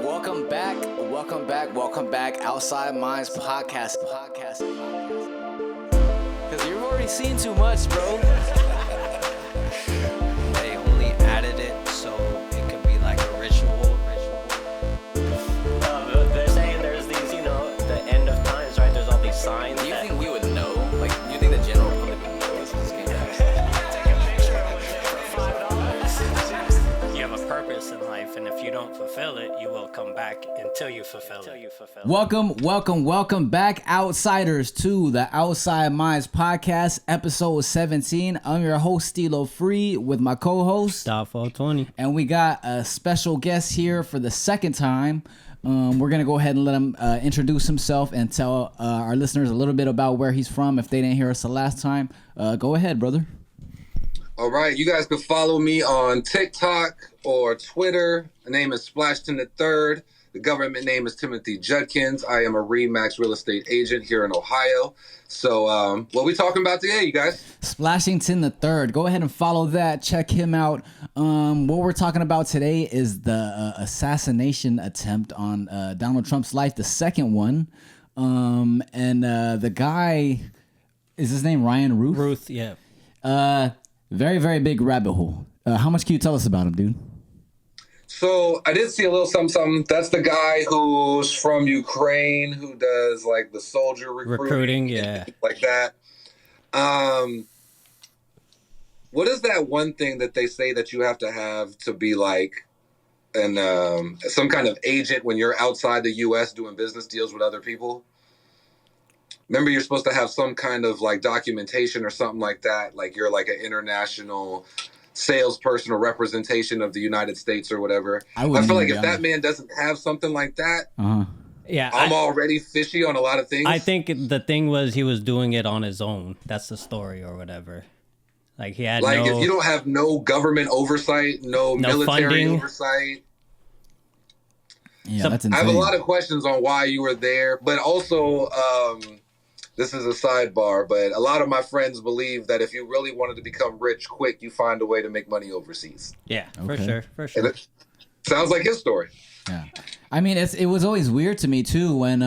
Welcome back. Outside Minds podcast. Because you've already seen too much, bro. They only added it so it could be like a ritual. They're saying there's these, the end of times, right? There's all these signs. Do you think we would know? Like, do you think the general public would know this game? Take a picture for $5. You have a purpose in life, and if you don't fulfill it, you will come back until you fulfill it. Welcome back, outsiders, to the Outside Minds podcast, episode 17. I'm your host, Stilo Free, with my co-host, Stop 420. and we got a special guest here for the second time. We're going to go ahead and let him introduce himself and tell our listeners a little bit about where he's from if they didn't hear us the last time. Go ahead, brother. All right, you guys can follow me on TikTok or Twitter. The name is SplashingtonThe3rd. The government name is Timothy Judkins. I am a RE/MAX real estate agent here in Ohio. So what we talking about today, you guys? SplashingtonThe3rd. Go ahead and follow that. Check him out. What we're talking about today is the assassination attempt on Donald Trump's life, the second one. The guy, is his name Ryan Ruth? Ruth, yeah. Very, very big rabbit hole. How much can you tell us about him, dude? So I did see a little something. That's the guy who's from Ukraine who does like the soldier recruiting, yeah, like that. What is that one thing that they say that you have to be like some kind of agent when you're outside the U.S. doing business deals with other people? Remember, you're supposed to have some kind of like documentation or something like that. Like you're like an international salesperson or representation of the United States or whatever. I feel like if that man doesn't have something like that, yeah, I'm already fishy on a lot of things. I think the thing was he was doing it on his own. That's the story or whatever. Like he had if you don't have no government oversight, no military funding. oversight. Yeah, that's insane. I have a lot of questions on why you were there, but also this is a sidebar, but a lot of my friends believe that if you really wanted to become rich quick, you find a way to make money overseas. Yeah, Okay. for sure. And it sounds like his story. Yeah, I mean, it was always weird to me too when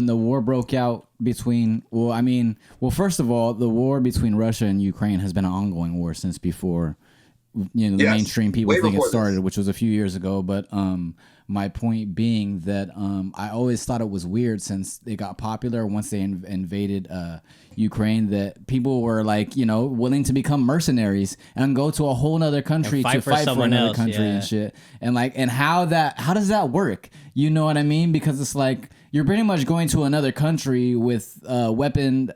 the war broke out between. First of all, the war between Russia and Ukraine has been an ongoing war since before. The mainstream people think it started, which was a few years ago. But my point being that I always thought it was weird since they got popular once they invaded Ukraine, that people were like, willing to become mercenaries and go to a whole nother country to fight for another country and shit. And how does that work? You know what I mean? Because it's like you're pretty much going to another country with weapons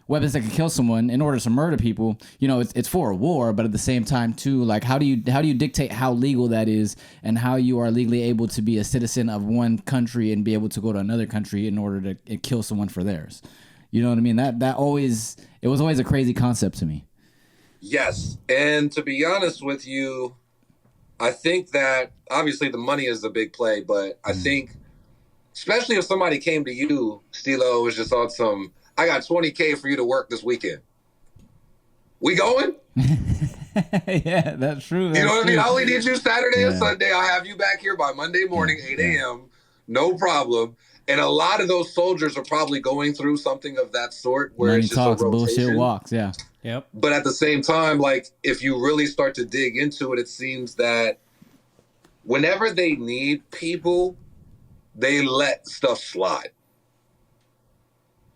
that can kill someone in order to murder people. It's for a war, but at the same time too, like how do you dictate how legal that is and how you are legally able to be a citizen of one country and be able to go to another country in order to kill someone for theirs? You know what I mean? It was always a crazy concept to me. Yes, and to be honest with you, I think that obviously the money is the big play, but I think especially if somebody came to you, Stilo, was just on some, I got $20K for you to work this weekend. We going? Yeah, that's true. You know what I mean? I only need you Saturday and Sunday. I'll have you back here by Monday morning, 8 a.m. No problem. And a lot of those soldiers are probably going through something of that sort where Money it's just talks, a rotation. bullshit walks. Yeah. Yep. But at the same time, like if you really start to dig into it, it seems that whenever they need people, they let stuff slide.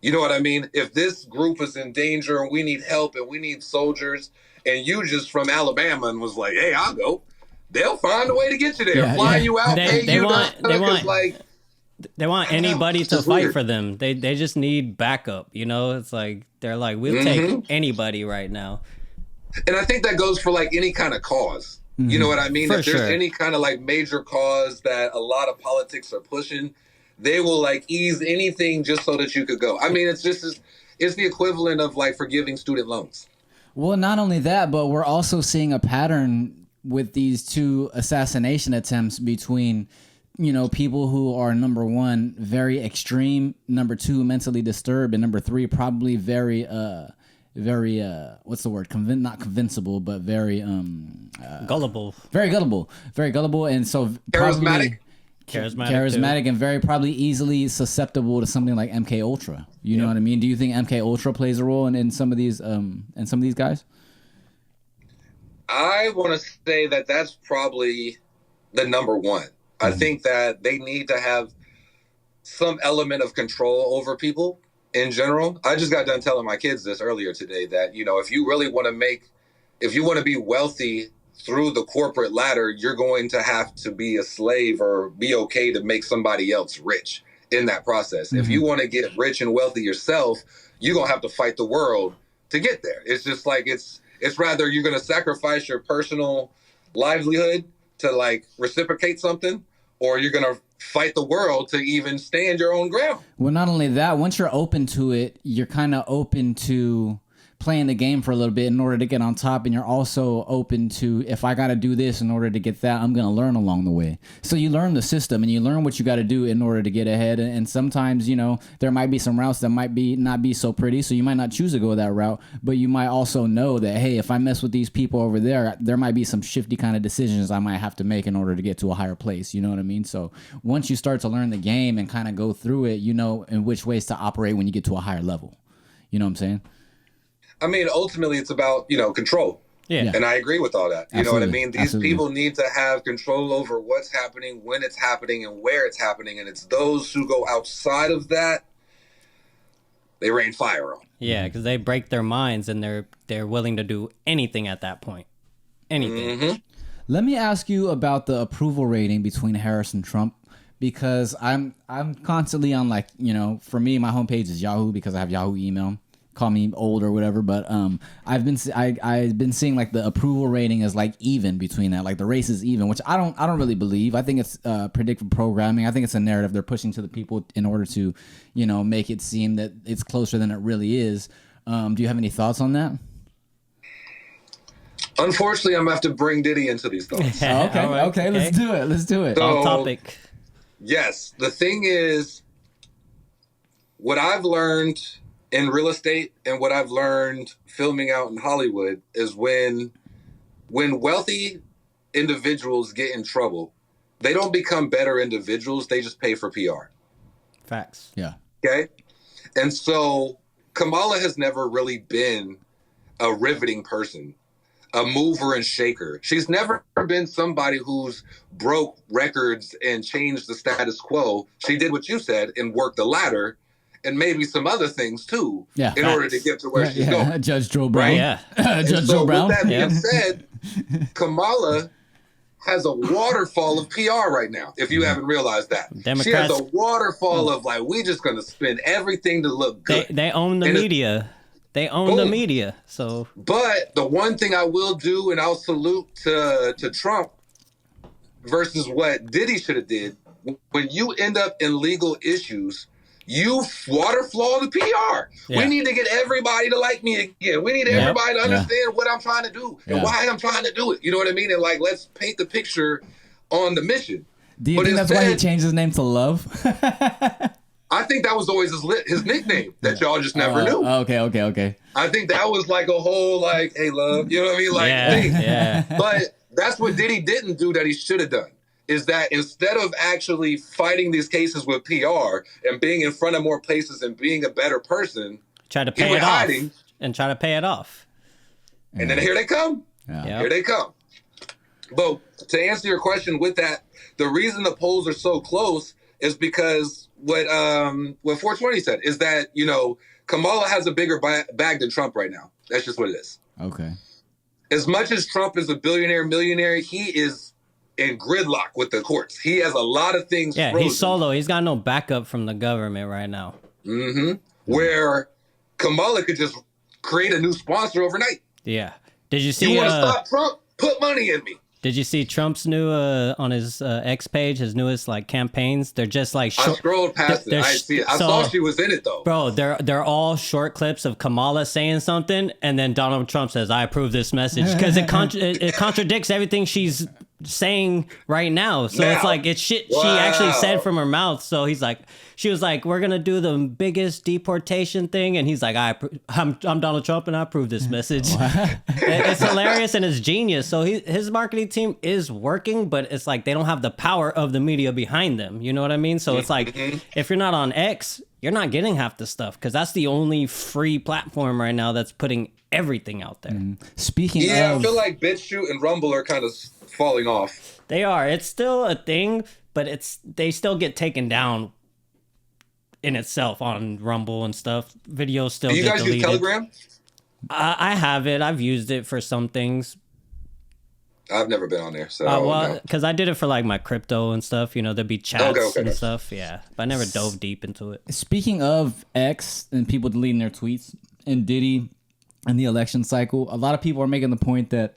You know what I mean? If this group is in danger and we need help and we need soldiers, and you just from Alabama and was like, "Hey, I'll go," they'll find a way to get you there, fly you out, pay you. They want anybody to fight for them. They just need backup. It's like they're like, we'll take anybody right now. And I think that goes for like any kind of cause. You know what I mean? If there's any kind of like major cause that a lot of politics are pushing, they will like ease anything just so that you could go. I mean, it's the equivalent of like forgiving student loans. Well, not only that, but we're also seeing a pattern with these two assassination attempts between, people who are, number one, very extreme, number two, mentally disturbed, and number three, probably very what's the word? Not convincible, but very gullible. Very gullible. And so Charismatic. charismatic and very probably easily susceptible to something like MK Ultra. You know what I mean? Do you think MK Ultra plays a role in some of these guys? I want to say that that's probably the number one. I think that they need to have some element of control over people in general. I just got done telling my kids this earlier today that, if you really want to be wealthy through the corporate ladder, you're going to have to be a slave or be okay to make somebody else rich in that process. If you want to get rich and wealthy yourself, you're going to have to fight the world to get there. It's just like, it's rather you're going to sacrifice your personal livelihood to like reciprocate something, or you're going to fight the world to even stand your own ground. Well, not only that, once you're open to it, you're kind of open to playing the game for a little bit in order to get on top, and you're also open to, if I got to do this in order to get that, I'm going to learn along the way. So you learn the system and you learn what you got to do in order to get ahead. And sometimes, there might be some routes that might not be so pretty, so you might not choose to go that route, but you might also know that, hey, if I mess with these people over there might be some shifty kind of decisions I might have to make in order to get to a higher place. You know what I mean? So once you start to learn the game and kind of go through it, you know in which ways to operate when you get to a higher level. You know what I'm saying? I mean, ultimately, it's about, control. Yeah. And I agree with all that. You know what I mean? These Absolutely. people need to have control over what's happening, when it's happening, and where it's happening. And it's those who go outside of that, they rain fire on. Yeah, because they break their minds and they're willing to do anything at that point. Anything. Let me ask you about the approval rating between Harris and Trump, because I'm constantly on, like, for me, my homepage is Yahoo because I have Yahoo email. Call me old or whatever, but I've been seeing like the approval rating is like even between that, like the race is even, which I don't really believe. I think it's predictive programming. I think it's a narrative they're pushing to the people in order to, make it seem that it's closer than it really is. Do you have any thoughts on that? Unfortunately, I'm going to have to bring Diddy into these thoughts. Okay, let's do it. So, Off topic. Yes, the thing is, what I've learned in real estate and what I've learned filming out in Hollywood is when wealthy individuals get in trouble, they don't become better individuals. They just pay for PR. Facts. Yeah. Okay. And so Kamala has never really been a riveting person, a mover and shaker. She's never been somebody who's broke records and changed the status quo. She did what you said and worked the ladder, and maybe some other things too, in order to get to where she's going. Judge Joe Brown. Right? Yeah. Judge Joe Brown. With that being said, Kamala has a waterfall of PR right now, if you haven't realized that. She has a waterfall of, like, we just going to spend everything to look good. They own the media. They own the media. So, but the one thing I will do, and I'll salute to Trump versus what Diddy should have did, when you end up in legal issues, you waterfall the PR. Yeah. We need to get everybody to like me again. We need everybody to understand what I'm trying to do and why I'm trying to do it. You know what I mean? And, like, let's paint the picture on the mission. Do you think that's why he changed his name to Love? I think that was always his nickname that y'all just never knew. Okay. I think that was like a whole, like, hey, love, you know what I mean? Like, thing. But that's what Diddy didn't do that he should have done. Is that instead of actually fighting these cases with PR and being in front of more places and being a better person, try to pay it off and try to pay it off. And then here they come. Here they come. But to answer your question with that, the reason the polls are so close is because what 420 said is that, Kamala has a bigger bag than Trump right now. That's just what it is. Okay. As much as Trump is a billionaire, millionaire, he is in gridlock with the courts. He has a lot of things frozen. He's solo. He's got no backup from the government right now. Where Kamala could just create a new sponsor overnight. Yeah. Did you see? You want to stop Trump? Put money in me. Did you see Trump's new on his X page? His newest campaigns. They're just like short, I scrolled past it. I see it. I saw she was in it though. Bro, they're all short clips of Kamala saying something, and then Donald Trump says, "I approve this message," because it contradicts everything she's saying right now. So Now. it's like it's shit she Wow. actually said from her mouth. So he's like, she was like, we're gonna do the biggest deportation thing, and he's like, I'm Donald Trump and I approve this message. It's hilarious and it's genius. So his marketing team is working, but it's like they don't have the power of the media behind them. You know what I mean? So it's like if you're not on X, you're not getting half the stuff because that's the only free platform right now that's putting everything out there. Speaking Yeah, of, I feel like BitChute and Rumble are kind of falling off. They are. It's still a thing, but they still get taken down in itself on Rumble and stuff. Videos still Do you get guys deleted. use Telegram? I have it. I've used it for some things. I've never been on there, so Well, because I did it for like my crypto and stuff. You know, there'd be chats Okay. and stuff. Yeah, but I never dove deep into it. speaking of X and people deleting their tweets and Diddy and the election cycle, a lot of people are making the point that,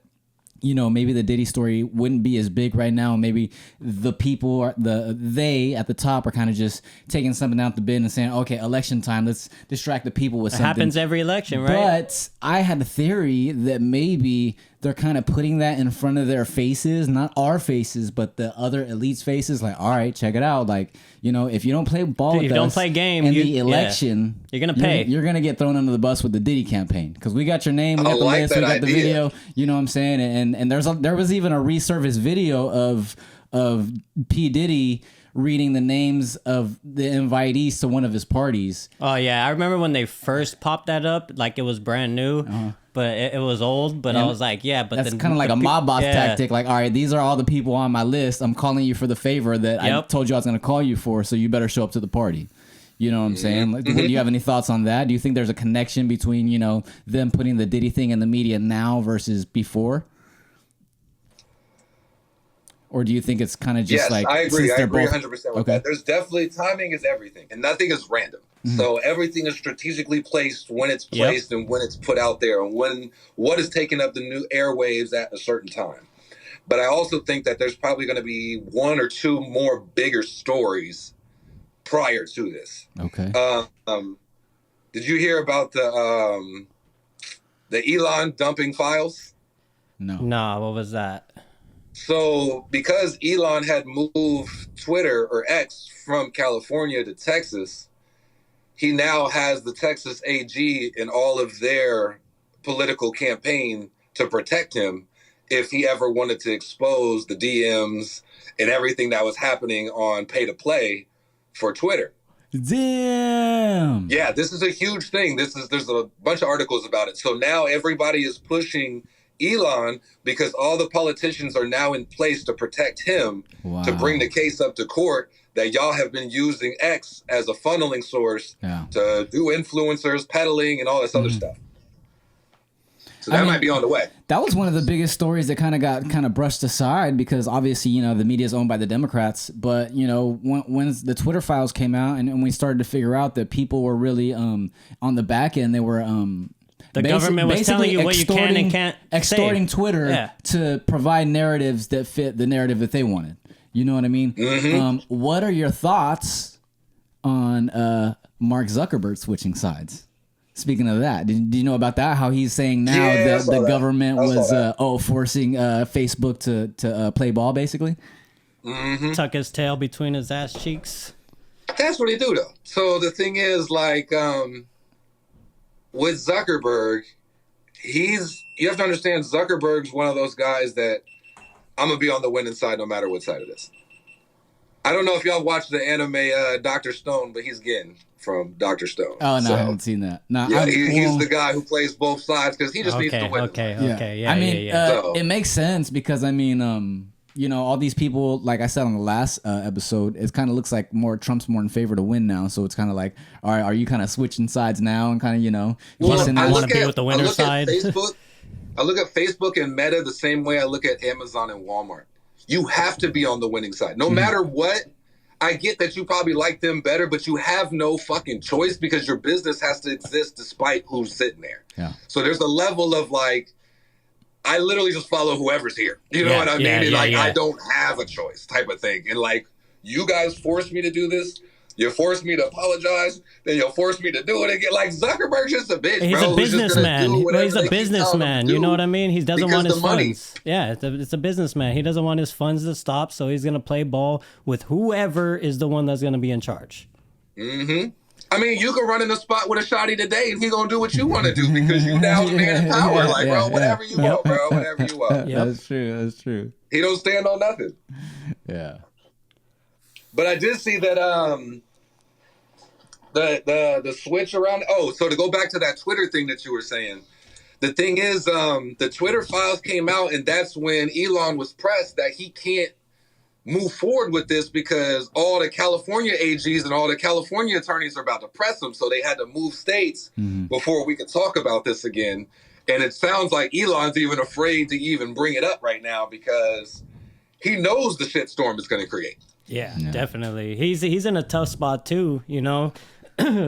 you know, maybe the Diddy story wouldn't be as big right now. Maybe the people, they at the top are kind of just taking something out the bin and saying, okay, election time, let's distract the people with It something. happens every election, right? But I had a theory that maybe they're kind of putting that in front of their faces, not our faces, but the other elites' faces. Like, all right, check it out. Like, you know, if you don't play ball with If you don't us play game, in you- the election, You're gonna pay. You're gonna get thrown under the bus with the Diddy campaign because we got your name, we I got the like list, we that got the idea. video. You know what I'm saying? And there was even a resurfaced video of P Diddy reading the names of the invitees to one of his parties. Oh yeah, I remember when they first popped that up, like it was brand new, but it was old. But I And was like, yeah, but That's then kind of like the a mob boss yeah. tactic. Like, all right, these are all the people on my list. I'm calling you for the favor that I Yep. told you I was going to call you for, so you better show up to the party. You know what I'm saying? Like, do you have any thoughts on that? Do you think there's a connection between, you know, them putting the Diddy thing in the media now versus before? Or do you think it's kind of just Yes, like, I agree. since I they're agree both- 100% with Okay. that. There's definitely timing is everything, and nothing is random. So everything is strategically placed when it's Yep. placed and when it's put out there, and what is taking up the new airwaves at a certain time. But I also think that there's probably going to be one or two more bigger stories prior to this. Okay. Did you hear about the Elon dumping files? No. Nah, what was that? So because Elon had moved Twitter or X from California to Texas, he now has the Texas AG in all of their political campaign to protect him if he ever wanted to expose the DMs and everything that was happening on pay to play for Twitter. Damn. Yeah, this is a huge thing. There's a bunch of articles about it. So now everybody is pushing Elon because all the politicians are now in place to protect him Wow. to bring the case up to court that y'all have been using X as a funneling source Yeah. to do influencers, peddling, and all this other stuff. So that might be on the way. That was one of the biggest stories that kind of got brushed aside because obviously, you know, the media is owned by the Democrats. But, you know, when the Twitter files came out and we started to figure out that people were really on the back end, they were The government was telling you what you can and can't extorting say. Twitter Yeah. to provide narratives that fit the narrative that they wanted. You know what I mean? What are your thoughts on Mark Zuckerberg switching sides? Speaking of that, did you know about that? How he's saying now Yeah, I that saw the that. government I saw was that. forcing Facebook to play ball, basically. Tuck his tail between his ass cheeks. That's what he do, though. So the thing is, like, with Zuckerberg, you have to understand Zuckerberg's one of those guys that I'm going to be on the winning side no matter what side it is. I don't know if y'all watched the anime Dr. Stone, but he's getting from Dr. Stone. Oh no, So, I haven't seen that. No, yeah, well, he's the guy who plays both sides because he just needs to Okay, win. okay, yeah. I mean, yeah. So- it makes sense because I mean, you know, all these people, like I said on the last episode, it kind of looks like Trump's more in favor to win now. So it's kind of like, all right, are you kind of switching sides now and kind of, you know, Well, kissing I ass? wanna be with the winner's side. I look at Facebook and Meta the same way I look at Amazon and Walmart. You have to be on the winning side. No matter what, I get that you probably like them better, but you have no fucking choice because your business has to exist despite who's sitting there. Yeah. So there's a level of like, I literally just follow whoever's here. You know Yeah, what I mean? yeah, And yeah, like, yeah. I don't have a choice type of thing. And like, you guys forced me to do this. You force me to apologize, then you'll force me to do it again. Like Zuckerberg's just a bitch, He's bro. a businessman. He's a businessman. You know what I mean? He doesn't want his funds. Yeah, it's a businessman. He doesn't want his funds to stop, so he's gonna play ball with whoever is the one that's gonna be in charge. Mm-hmm. I mean, you can run in the spot with a shotty today, and he gonna do what you want to do because you now the man in power. Like, bro, whatever you want, bro, whatever you want. Yep. That's true. That's true. He don't stand on nothing. Yeah. But I did see that the switch around. Oh, so to go back to that Twitter thing that you were saying, the thing is, the Twitter files came out, and that's when Elon was pressed that he can't move forward with this because all the California AGs and all the California attorneys are about to press him. So they had to move states before we could talk about this again. And it sounds like Elon's even afraid to even bring it up right now because he knows the shitstorm it's going to create. Yeah, definitely. He's in a tough spot too, you know,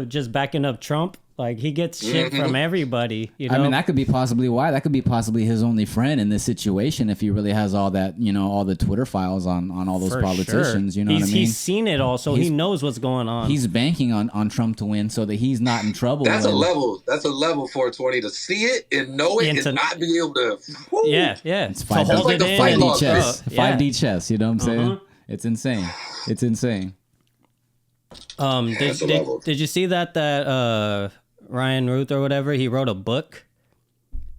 just backing up Trump. Like, he gets shit from everybody, you know? I mean, that could be possibly why. That could be possibly his only friend in this situation if he really has all that, you know, all the Twitter files on all those politicians, you know what I mean? He's seen it all, so he knows what's going on. He's banking on Trump to win so that he's not in trouble. That's a level 420 to see it and know it and not be able to. Woo. Yeah. It's 5D chess. 5D chess, you know what I'm saying? It's insane. It's insane. Did you see that Ryan Ruth or whatever, he wrote a book?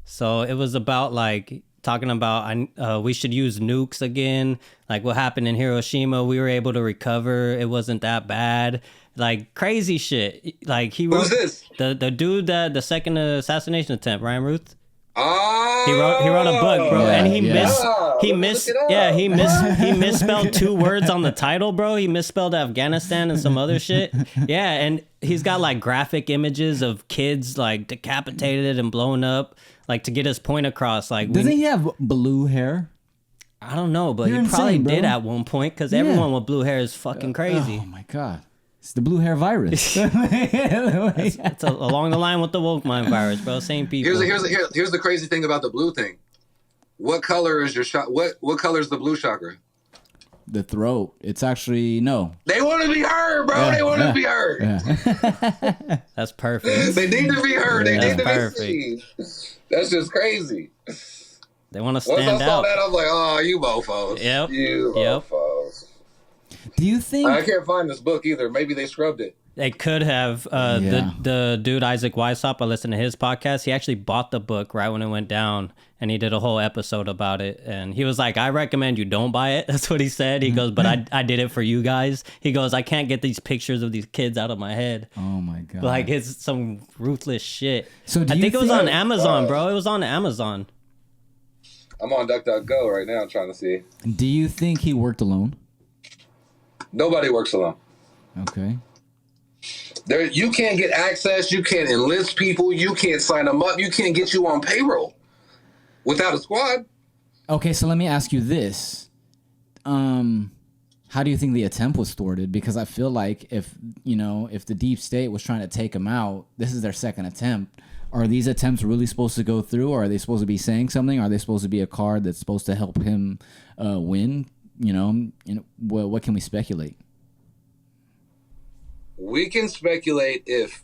So it was about like talking about we should use nukes again, like what happened in Hiroshima. We were able to recover. It wasn't that bad. Like crazy shit. Like he wrote. Who's this? The dude that the second assassination attempt, Ryan Ruth. Oh, He wrote a book, bro, and he misspelled 2 words on the title, bro. He misspelled Afghanistan and some other shit. Yeah, and he's got like graphic images of kids like decapitated and blown up, like to get his point across. Like, doesn't he have blue hair? I don't know, but You're he probably insane, did at one point because everyone with blue hair is fucking crazy. Oh my god. It's the blue hair virus. It's along the line with the woke mind virus, bro. Same people. Here's the crazy thing about the blue thing. What color is your shot? What color is the blue chakra? The throat. It's actually no. They want to be heard, bro. They want to be heard. Yeah. That's perfect. They need to be heard. They need to perfect. be seen. That's just crazy. They want to stand out. Once I saw that, I was like, oh, you mofos. Yep. You mofos. Do you think I can't find this book either? Maybe they scrubbed it. They could have. The dude Isaac Weishaupt, I listened to his podcast. He actually bought the book right when it went down, and he did a whole episode about it. And he was like, "I recommend you don't buy it." That's what he said. He goes, "But I did it for you guys." He goes, "I can't get these pictures of these kids out of my head." Oh my god! Like, it's some ruthless shit. So I think it was on Amazon, bro. It was on Amazon. I'm on DuckDuckGo right now trying to see. Do you think he worked alone? Nobody works alone. Okay. You can't get access. You can't enlist people. You can't sign them up. You can't get you on payroll without a squad. Okay, so let me ask you this. How do you think the attempt was thwarted? Because I feel like if the deep state was trying to take him out, this is their second attempt. Are these attempts really supposed to go through, or are they supposed to be saying something? Are they supposed to be a card that's supposed to help him win? What can we speculate? We can speculate if...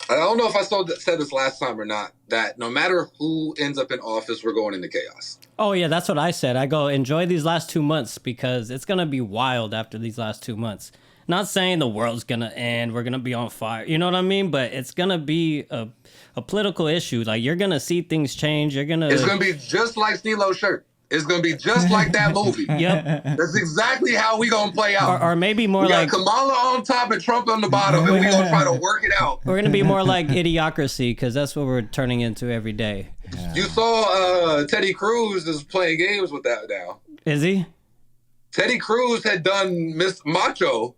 I don't know if I said this last time or not, that no matter who ends up in office, we're going into chaos. Oh, yeah, that's what I said. I go, enjoy these last 2 months because it's going to be wild after these last 2 months. Not saying the world's going to end, we're going to be on fire, you know what I mean? But it's going to be a political issue. Like, you're going to see things change. It's going to be just like Stelo's shirt. It's going to be just like that movie. Yep. That's exactly how we going to play out. Or maybe more we like... got Kamala on top and Trump on the bottom, and we're going to try to work it out. We're going to be more like Idiocracy, because that's what we're turning into every day. Yeah. You saw Teddy Cruz is playing games with that now. Is he? Teddy Cruz had done Miss Macho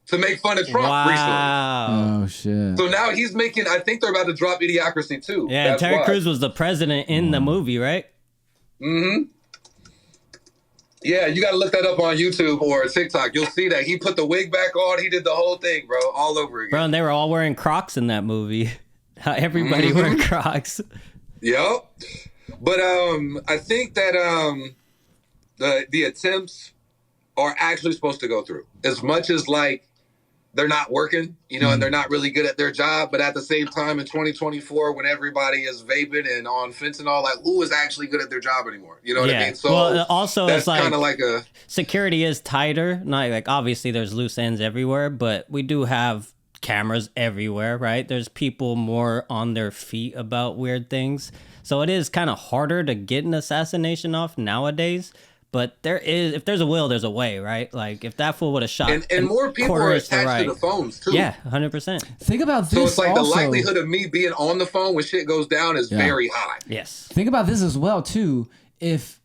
to make fun of Trump recently. Oh, shit. So now he's making... I think they're about to drop Idiocracy, too. Yeah, Terry Crews was the president in the movie, right? Mm-hmm. Yeah, you got to look that up on YouTube or TikTok. You'll see that he put the wig back on. He did the whole thing, bro, all over again. Bro, and they were all wearing Crocs in that movie. Everybody wearing Crocs. Yep. But I think that the attempts are actually supposed to go through. As much as like they're not working, and they're not really good at their job, but at the same time in 2024, when everybody is vaping and on fentanyl, like who is actually good at their job anymore? You know what I mean? So well, also that's it's like kind of like a security is tighter. Not like obviously there's loose ends everywhere, but we do have cameras everywhere, right? There's people more on their feet about weird things. So it is kind of harder to get an assassination off nowadays. But if there's a will, there's a way, right? Like if that fool would have shot, and more people are attached to the phones too. Yeah, 100%. Think about this. So it's like also, the likelihood of me being on the phone when shit goes down is very high. Yes. Think about this as well too. If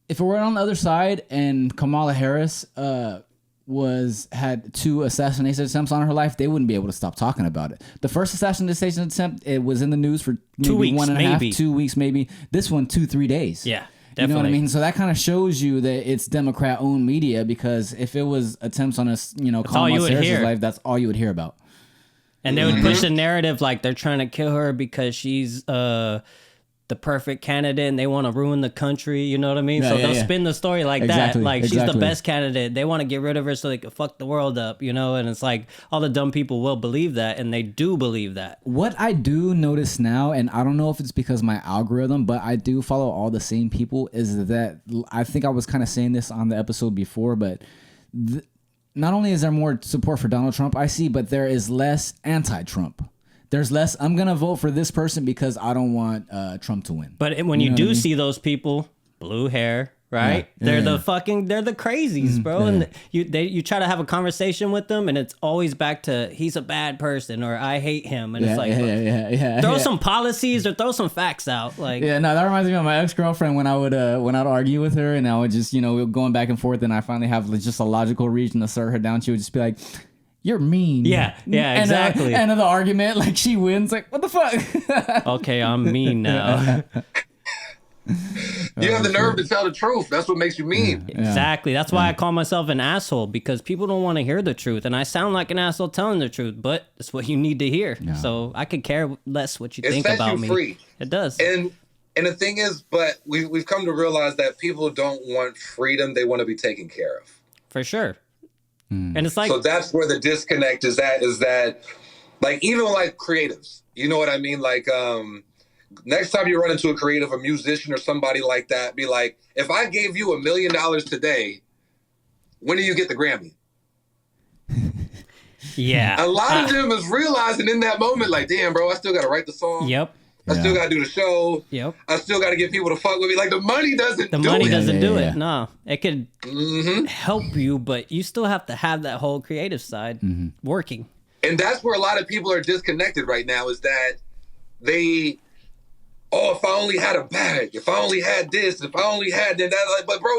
it were on the other side and Kamala Harris had 2 assassination attempts on her life, they wouldn't be able to stop talking about it. The first assassination attempt, it was in the news for maybe 2 weeks, 1.5, 2 weeks maybe. This one 2-3 days. Yeah. Definitely. You know what I Definitely. mean? So that kind of shows you that it's Democrat-owned media, because if it was attempts on Kamala Harris's life, that's all you would hear about. And they would push the narrative like they're trying to kill her because she's the perfect candidate and they want to ruin the country. You know what I mean? Yeah, so yeah, they'll yeah. spin the story like Exactly, that. Like she's the exactly. best candidate. They want to get rid of her so they can fuck the world up, And it's like all the dumb people will believe that, and they do believe that. What I do notice now, and I don't know if it's because my algorithm, but I do follow all the same people, is that I think I was kind of saying this on the episode before, but not only is there more support for Donald Trump, I see, but there is less anti-Trump. There's less, I'm going to vote for this person because I don't want Trump to win. But when you do see those people, blue hair, right? Yeah, They're yeah. they're the crazies, bro. yeah. And you try to have a conversation with them, and it's always back to he's a bad person or I hate him, and it's like throw some policies or throw some facts out, like Yeah, no, that reminds me of my ex-girlfriend when I'd argue with her, and I would just, we were going back and forth, and I finally have just a logical reason to start her down. She would just be like, "You're mean." Yeah, exactly. End of the argument, like she wins. Like, what the fuck? okay, I'm mean now. You have the nerve to tell the truth. That's what makes you mean. Exactly. That's why I call myself an asshole, because people don't want to hear the truth, and I sound like an asshole telling the truth, but it's what you need to hear. Yeah. So I could care less what you think sets about you me. Free. It does. And the thing is, but we've come to realize that people don't want freedom; they want to be taken care of. For sure. And it's like, so that's where the disconnect is at. Is that like even like creatives? You know what I mean? Like next time you run into a creative, a musician, or somebody like that, be like, if I gave you $1 million today, when do you get the Grammy? Yeah. A lot of them is realizing in that moment, like, damn, bro, I still got to write the song. Yep. I still got to do the show. Yep. I still got to get people to fuck with me. Like, the money doesn't do it. The money doesn't do Yeah. it. No. It could help you, but you still have to have that whole creative side working. And that's where a lot of people are disconnected right now, is that they, if I only had a bag, if I only had this, if I only had that. Like, but, bro,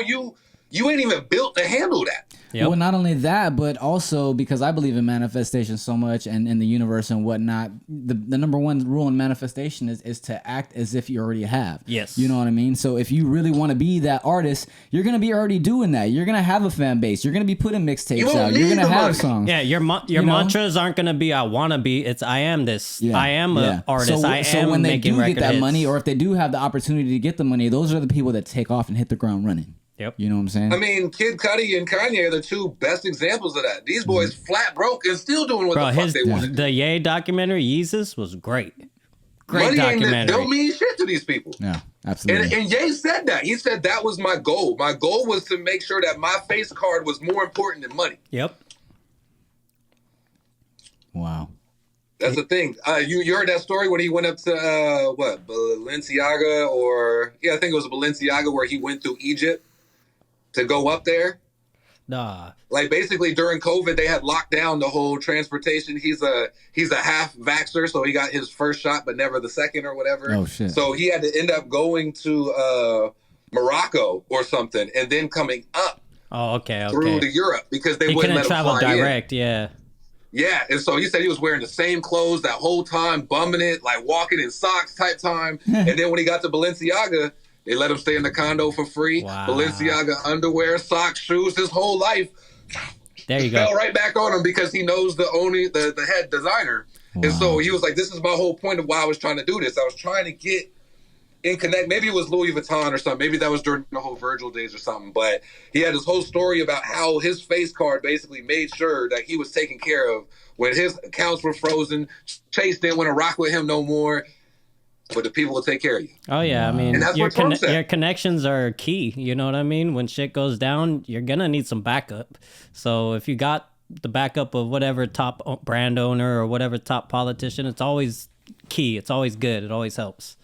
you ain't even built to handle that. Yep. Well, not only that, but also because I believe in manifestation so much and in the universe and whatnot, the number one rule in manifestation is to act as if you already have. Yes. You know what I mean? So if you really want to be that artist, you're going to be already doing that. You're going to have a fan base. You're going to be putting mixtapes out. You're going to have songs. Yeah, your mantras aren't going to be I want to be. It's I am this. Yeah. I am an artist. So when they do get that hits. money, or if they do have the opportunity to get the money, those are the people that take off and hit the ground running. Yep. You know what I'm saying? I mean, Kid Cudi and Kanye are the two best examples of that. These boys flat broke and still doing what the fuck they want. The Ye documentary, Yeezus, was great. Great Money documentary. don't mean shit to these people. Yeah, absolutely. And Ye said that. He said that was my goal. My goal was to make sure that my face card was more important than money. Yep. Wow. That's the thing. You heard that story when he went up to Balenciaga, I think it was Balenciaga, where he went through Egypt to go up there. Nah. Like basically during COVID, they had locked down the whole transportation. He's a half vaxxer, so he got his first shot, but never the second or whatever. Oh shit! So he had to end up going to Morocco or something, and then coming up. Oh, okay. Through to Europe because they wouldn't let him travel fly direct. in. Yeah. Yeah, and so he said he was wearing the same clothes that whole time, bumming it, like walking in socks type time. And then when he got to Balenciaga, they let him stay in the condo for free. Wow. Balenciaga underwear, socks, shoes, his whole life. There you go. Fell right back on him because he knows the head designer. Wow. And so he was like, this is my whole point of why I was trying to do this. I was trying to get in Connect, maybe it was Louis Vuitton or something. Maybe that was during the whole Virgil days or something. But he had this whole story about how his face card basically made sure that he was taken care of when his accounts were frozen. Chase didn't want to rock with him no more. But the people will take care of you. Oh yeah, I mean, and that's what Trump said. Your connections are key. You know what I mean? When shit goes down, you're gonna need some backup. So if you got the backup of whatever top brand owner or whatever top politician, it's always key. It's always good. It always helps.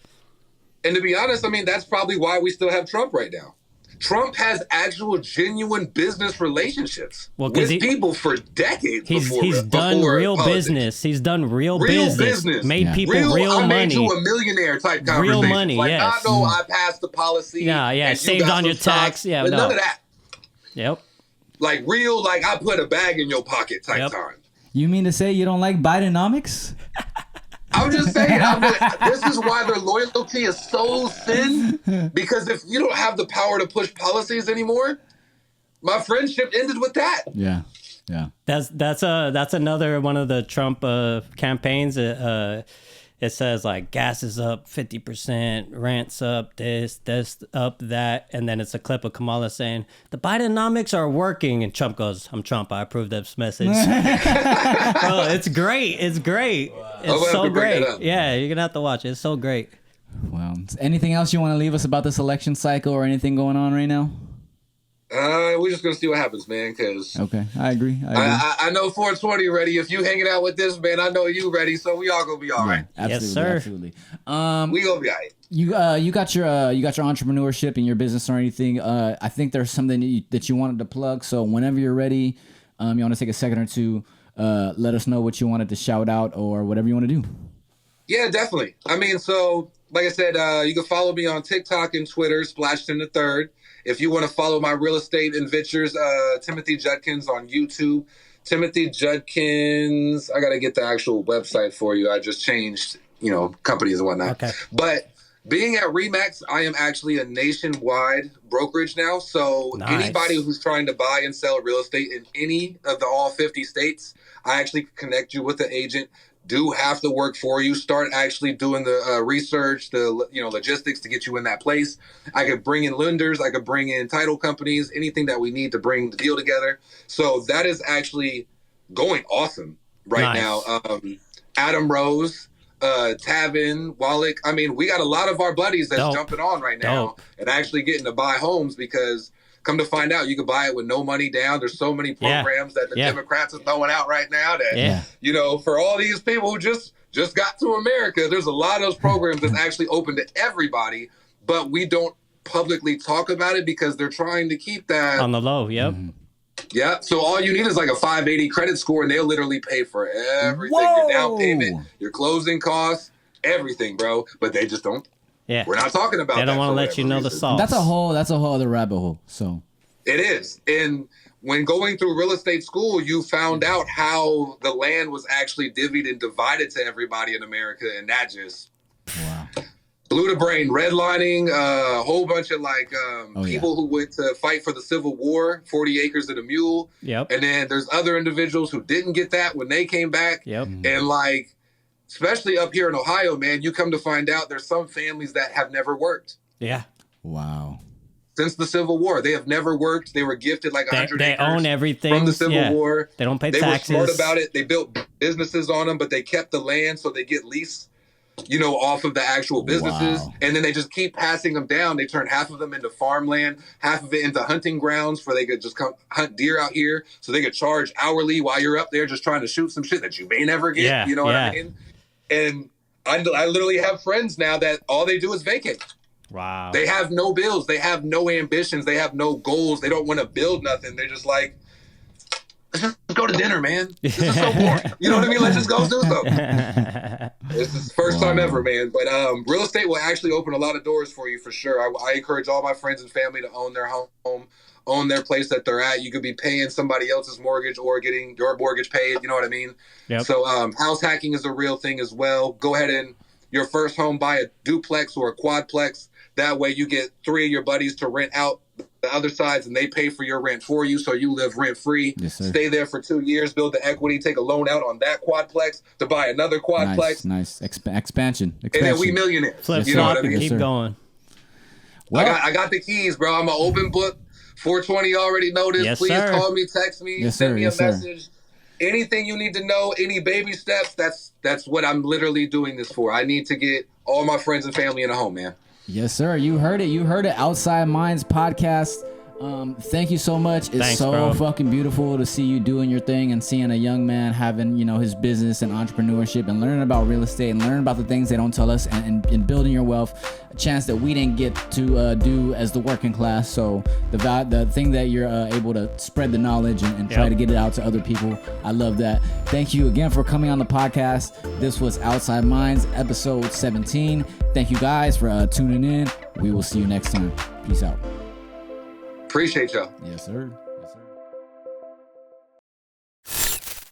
And to be honest, I mean, that's probably why we still have Trump right now. Trump has actual genuine business relationships with people for decades. He's done real business. He's done real business. Made people real money. I made you a millionaire type conversation. Real money, like, yes. I know I passed the policy. Yeah. Saved on your tax. Yeah, but none of that. Yep. Like real, like I put a bag in your pocket type time. You mean to say you don't like Bidenomics? I'm just saying, this is why their loyalty is so thin, because if you don't have the power to push policies anymore, my friendship ended with that. Yeah. That's another one of the Trump campaigns. It says like gas is up 50%, rent's up, this up, that, and then it's a clip of Kamala saying the Bidenomics are working, and Trump goes, "I'm Trump. I approve this message." Bro, it's great. It's great. Wow. It's so great. Yeah, you're gonna have to watch it. It's so great. Well, anything else you want to leave us about this election cycle or anything going on right now? We're just gonna see what happens, man. Cause okay, I agree. I know 420 ready. If you hanging out with this man, I know you ready. So we all gonna be all right. Absolutely, yes, sir. Absolutely. We gonna be all right. You got your entrepreneurship and your business or anything. I think there's something that you wanted to plug. So whenever you're ready, you want to take a second or two. Let us know what you wanted to shout out or whatever you want to do. Yeah, definitely. I mean, so like I said, you can follow me on TikTok and Twitter, SplashingtonThe3rd. If you want to follow my real estate adventures, Timothy Judkins on YouTube. Timothy Judkins, I got to get the actual website for you. I just changed, companies and whatnot. Okay. But being at Remax, I am actually a nationwide brokerage now. So anybody who's trying to buy and sell real estate in any of all 50 states, I actually connect you with an agent. Do have to work for you. Start actually doing the research, the logistics to get you in that place. I could bring in lenders. I could bring in title companies, anything that we need to bring the deal together. So that is actually going awesome right now. Adam Rose, Tavin, Wallach. I mean, we got a lot of our buddies that's jumping on right now and actually getting to buy homes because come to find out, you can buy it with no money down. There's so many programs that the Democrats are throwing out right now that, for all these people who just got to America, there's a lot of those programs that's actually open to everybody, but we don't publicly talk about it because they're trying to keep that on the low. Yep. Mm-hmm. Yeah. So all you need is like a 580 credit score and they'll literally pay for everything. Your down payment, your closing costs, everything, bro. But they just don't. Yeah, we're not talking about. They don't want to let you know the sauce. That's a whole other rabbit hole. So it is. And when going through real estate school, you found out how the land was actually divvied and divided to everybody in America, and that just blew the brain. Redlining, a whole bunch of people who went to fight for the Civil War, 40 acres and a mule. Yep. And then there's other individuals who didn't get that when they came back. Yep. And especially up here in Ohio, man, you come to find out there's some families that have never worked. Yeah. Wow. Since the Civil War, they have never worked. They were gifted 100 They acres own everything from the Civil War. They don't pay taxes. They were smart about it. They built businesses on them, but they kept the land so they get lease, off of the actual businesses. Wow. And then they just keep passing them down. They turn half of them into farmland, half of it into hunting grounds where they could just come hunt deer out here. So they could charge hourly while you're up there just trying to shoot some shit that you may never get. Yeah, you know what I mean? And I literally have friends now that all they do is vacate. Wow. They have no bills. They have no ambitions. They have no goals. They don't want to build nothing. They're just like, let's just go to dinner, man. This is so boring. You know what I mean? Let's just go do something. This is the first time ever, man. But real estate will actually open a lot of doors for you for sure. I encourage all my friends and family to own their home, own their place that they're at. You could be paying somebody else's mortgage or getting your mortgage paid. You know what I mean? Yep. So house hacking is a real thing as well. Go ahead and your first home, buy a duplex or a quadplex. That way you get 3 of your buddies to rent out the other sides, and they pay for your rent for you, so you live rent free. Yes, sir. Stay there for 2 years, build the equity, take a loan out on that quadplex to buy another quadplex. Nice. Expansion. And then we millionaires. Flip You know flop what I and mean? Yes, keep sir. going. Well, I got the keys, bro. I'm an open book. 420 already know this. Yes, Please sir. call me, text me, Yes, send sir. me Yes, a sir. message. Anything you need to know, any baby steps, that's what I'm literally doing this for. I need to get all my friends and family in a home, man. yes, sir. You heard it. Outside Minds podcast. Thank you so much. It's Thanks, so bro. fucking beautiful to see you doing your thing and seeing a young man having, his business and entrepreneurship and learning about real estate and learning about the things they don't tell us and building your wealth, a chance that we didn't get to do as the working class. So the thing that you're able to spread the knowledge and try Yep. to get it out to other people. I love that. Thank you again for coming on the podcast. This was Outside Minds, episode 17. Thank you guys for tuning in. We will see you next time. Peace out. Appreciate y'all. Yes, sir.